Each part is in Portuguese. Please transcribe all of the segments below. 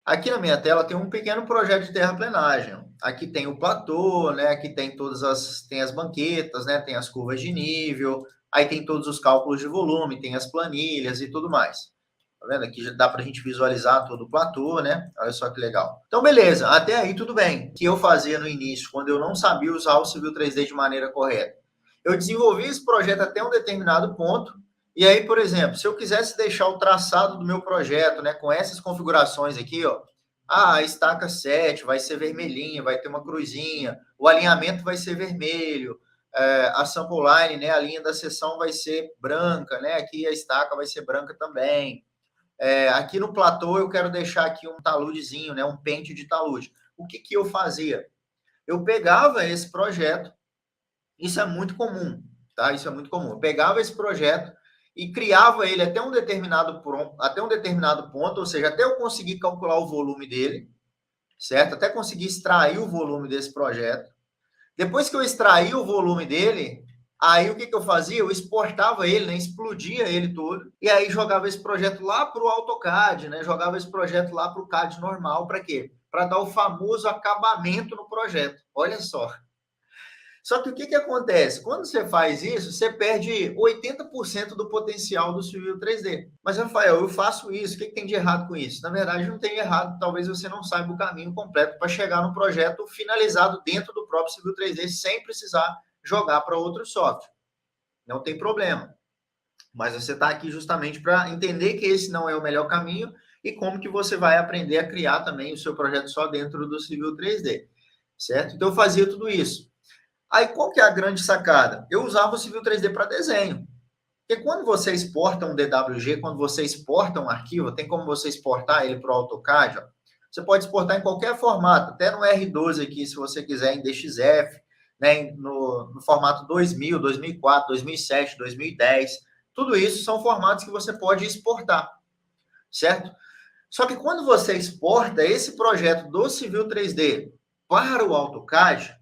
Aqui na minha tela tem um pequeno projeto de terraplenagem. Aqui tem o platô, né? Aqui tem tem as banquetas, né? Tem as curvas de nível, aí tem todos os cálculos de volume, tem as planilhas e tudo mais. Tá vendo? Aqui já dá para a gente visualizar todo o platô, né? Olha só que legal. Então, beleza, até aí tudo bem. O que eu fazia no início, quando eu não sabia usar o Civil 3D de maneira correta? Eu desenvolvi esse projeto até um determinado ponto, e aí, por exemplo, se eu quisesse deixar o traçado do meu projeto, né, com essas configurações aqui, ó, a estaca 7 vai ser vermelhinha, vai ter uma cruzinha, o alinhamento vai ser vermelho, a sample line, né, a linha da seção vai ser branca, né, aqui a estaca vai ser branca também. Aqui no platô eu quero deixar aqui um taludezinho, né, um pente de talude. O que que eu fazia? Eu pegava esse projeto, isso é muito comum, tá? Isso é muito comum. Eu pegava esse projeto e criava ele até um determinado ponto, ou seja, até eu conseguir calcular o volume dele, certo? Até conseguir extrair o volume desse projeto. Depois que eu extraí o volume dele, aí o que, que eu fazia? Eu exportava ele, né? Explodia ele todo, e aí jogava esse projeto lá para o AutoCAD, né? Jogava esse projeto lá para o CAD normal, para quê? Para dar o famoso acabamento no projeto. Olha só. Só que o que, que acontece? Quando você faz isso, você perde 80% do potencial do Civil 3D. Mas, Rafael, eu faço isso, o que, que tem de errado com isso? Na verdade, não tem errado, talvez você não saiba o caminho completo para chegar no projeto finalizado dentro do próprio Civil 3D, sem precisar jogar para outro software. Não tem problema. Mas você está aqui justamente para entender que esse não é o melhor caminho e como que você vai aprender a criar também o seu projeto só dentro do Civil 3D, certo? Então, eu fazia tudo isso. Aí, qual que é a grande sacada? Eu usava o Civil 3D para desenho. Porque quando você exporta um DWG, quando você exporta um arquivo, tem como você exportar ele para o AutoCAD, ó. Você pode exportar em qualquer formato, até no R12 aqui, se você quiser, em DXF, né, no formato 2000, 2004, 2007, 2010. Tudo isso são formatos que você pode exportar, certo? Só que quando você exporta esse projeto do Civil 3D para o AutoCAD,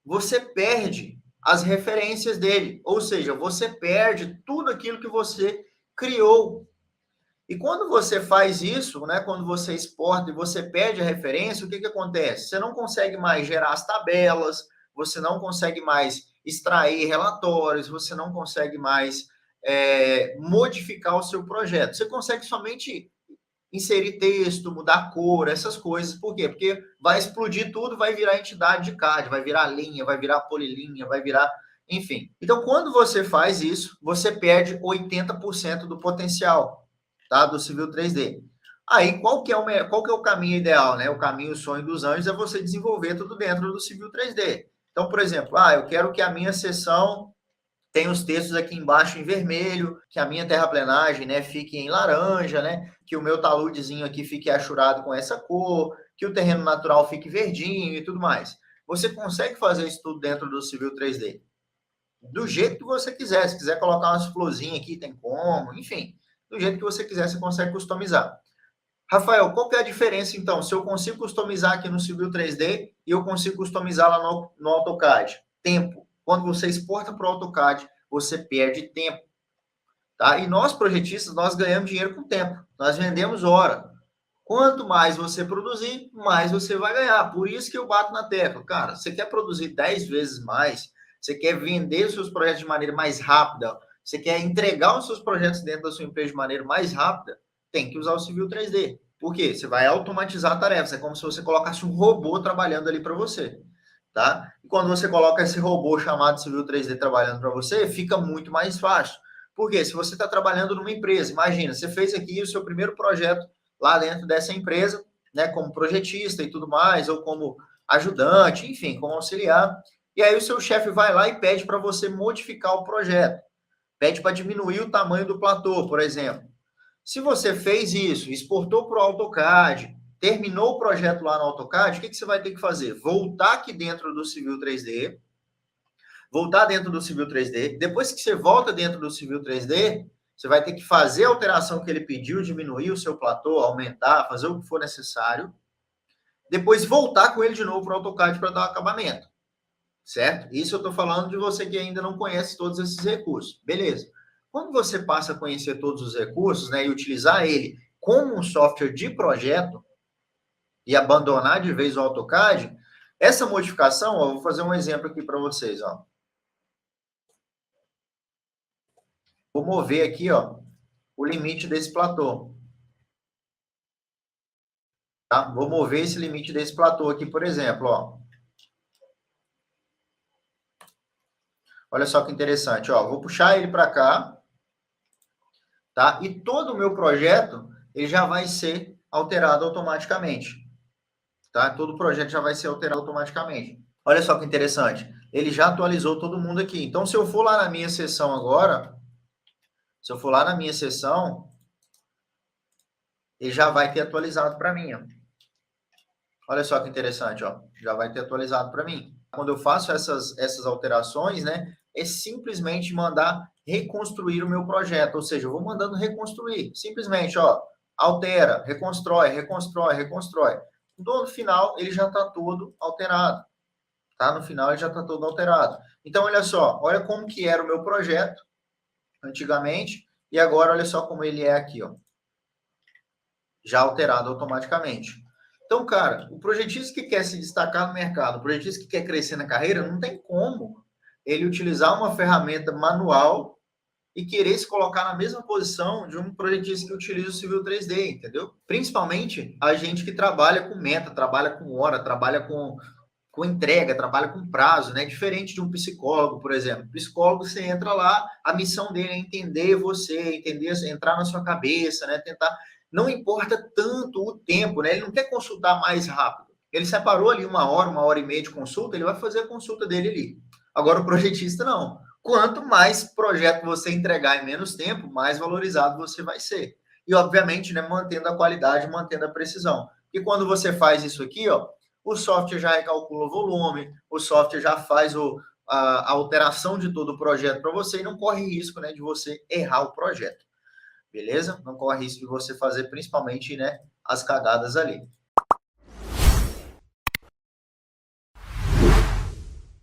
você perde as referências dele, ou seja, você perde tudo aquilo que você criou. E quando você faz isso, né, quando você exporta e você perde a referência, o que, que acontece? Você não consegue mais gerar as tabelas, você não consegue mais extrair relatórios, você não consegue mais modificar o seu projeto. Você consegue somente inserir texto, mudar cor, essas coisas. Por quê? Porque vai explodir tudo, vai virar entidade de CAD, vai virar linha, vai virar polilinha, vai virar... Enfim. Então, quando você faz isso, você perde 80% do potencial, tá? Do Civil 3D. Aí, qual que é o caminho ideal, né? O caminho, o sonho dos anjos é você desenvolver tudo dentro do Civil 3D. Então, por exemplo, eu quero que a minha seção tem os textos aqui embaixo em vermelho, que a minha terraplenagem, né, fique em laranja, né, que o meu taludezinho aqui fique achurado com essa cor, que o terreno natural fique verdinho e tudo mais. Você consegue fazer isso tudo dentro do Civil 3D. Do jeito que você quiser. Se quiser colocar umas florzinhas aqui, tem como, enfim. Do jeito que você quiser, você consegue customizar. Rafael, qual que é a diferença, então, se eu consigo customizar aqui no Civil 3D e eu consigo customizar lá no AutoCAD? Tempo. Quando você exporta para o AutoCAD, você perde tempo. Tá? E nós, projetistas, nós ganhamos dinheiro com tempo. Nós vendemos hora. Quanto mais você produzir, mais você vai ganhar. Por isso que eu bato na tecla. Cara, você quer produzir 10 vezes mais, você quer vender os seus projetos de maneira mais rápida, você quer entregar os seus projetos dentro da sua empresa de maneira mais rápida, tem que usar o Civil 3D. Por quê? Você vai automatizar tarefas. É como se você colocasse um robô trabalhando ali para você. Tá? E quando você coloca esse robô chamado Civil 3D trabalhando para você, fica muito mais fácil. Porque se você está trabalhando numa empresa, imagina, você fez aqui o seu primeiro projeto lá dentro dessa empresa, né, como projetista e tudo mais, ou como ajudante, enfim, como auxiliar. E aí o seu chefe vai lá e pede para você modificar o projeto. Pede para diminuir o tamanho do platô, por exemplo. Se você fez isso, exportou para o AutoCAD, terminou o projeto lá no AutoCAD, o que, que você vai ter que fazer? Voltar aqui dentro do Civil 3D, voltar dentro do Civil 3D. Depois que você volta dentro do Civil 3D, você vai ter que fazer a alteração que ele pediu, diminuir o seu platô, aumentar, fazer o que for necessário. Depois voltar com ele de novo para o AutoCAD para dar o acabamento. Certo? Isso eu estou falando de você que ainda não conhece todos esses recursos. Beleza. Quando você passa a conhecer todos os recursos, né, e utilizar ele como um software de projeto, e abandonar de vez o AutoCAD, essa modificação, ó, vou fazer um exemplo aqui para vocês, ó. Vou mover aqui, ó, o limite desse platô. Tá? Vou mover esse limite desse platô aqui, por exemplo, ó. Olha só que interessante, ó. Vou puxar ele para cá, tá? E todo o meu projeto, ele já vai ser alterado automaticamente, tá? Todo o projeto já vai ser alterado automaticamente. Olha só que interessante. Ele já atualizou todo mundo aqui. Então, se eu for lá na minha seção agora, se eu for lá na minha seção, ele já vai ter atualizado para mim, ó. Olha só que interessante, ó. Já vai ter atualizado para mim. Quando eu faço essas alterações, né, é simplesmente mandar reconstruir o meu projeto. Ou seja, eu vou mandando reconstruir. Simplesmente, ó, altera, reconstrói, reconstrói, reconstrói. No final, ele já está todo alterado. Tá? No final, ele já está todo alterado. Então, olha só. Olha como que era o meu projeto antigamente. E agora, olha só como ele é aqui, ó. Já alterado automaticamente. Então, cara, o projetista que quer se destacar no mercado, o projetista que quer crescer na carreira, não tem como ele utilizar uma ferramenta manual e querer se colocar na mesma posição de um projetista que utiliza o Civil 3D, entendeu? Principalmente a gente que trabalha com meta, trabalha com hora, trabalha com entrega, trabalha com prazo, né? Diferente de um psicólogo, por exemplo. O psicólogo, você entra lá, a missão dele é entender você, entender, entrar na sua cabeça, né? Tentar. Não importa tanto o tempo, né? Ele não quer consultar mais rápido. Ele separou ali 1 hora e meia de consulta, ele vai fazer a consulta dele ali. Agora, o projetista, não. Quanto mais projeto você entregar em menos tempo, mais valorizado você vai ser. E, obviamente, né, mantendo a qualidade, mantendo a precisão. E quando você faz isso aqui, ó, o software já recalcula o volume, o software já faz a alteração de todo o projeto para você e não corre risco, né, de você errar o projeto. Beleza? Não corre risco de você fazer, principalmente, né, as cagadas ali.